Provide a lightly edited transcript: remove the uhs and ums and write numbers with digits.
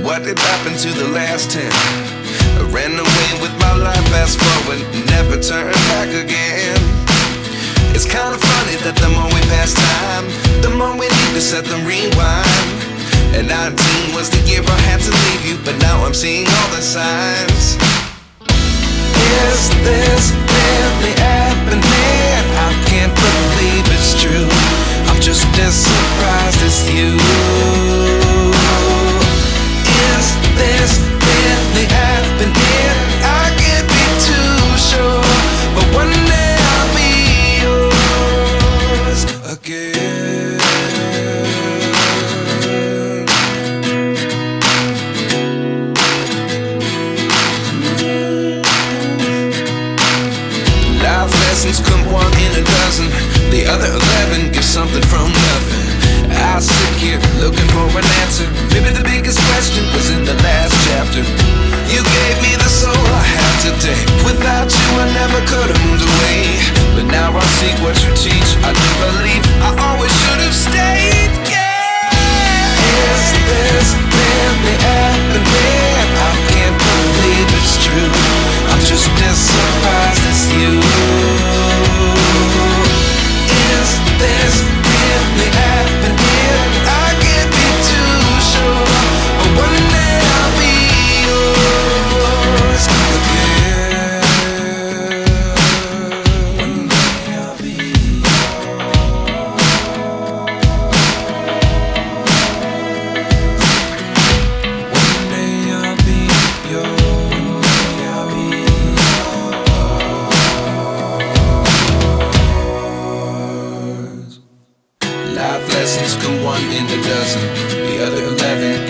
What did happen to the last 10? I ran away with my life, fast forward, never turn back again. It's kind of funny that the more we pass time, the more we need to set them rewind. And 19 was the year I had to leave you, but now I'm seeing all the signs. Is this really happening? I can't believe it's true. I'm just as surprised as you. Is this really happening? I can't be too sure, but one day I'll be yours again. Life lessons come one in a dozen. The other 11 get something from nothing. I sit here looking for an answer. Maybe the biggest question was in the last chapter. You gave me the soul I have today. Without you I never could have moved away. But now I see what you teach. I do believe I always should have stayed. Yeah. Is this really happening? I can't believe it's true. I'm just as surprised as you. Is this really happening? I can't be too sure, but one day I'll be yours again. One day I'll be yours. One day I'll be yours. One day I'll be yours. Life lessons come one in a dozen. The other 11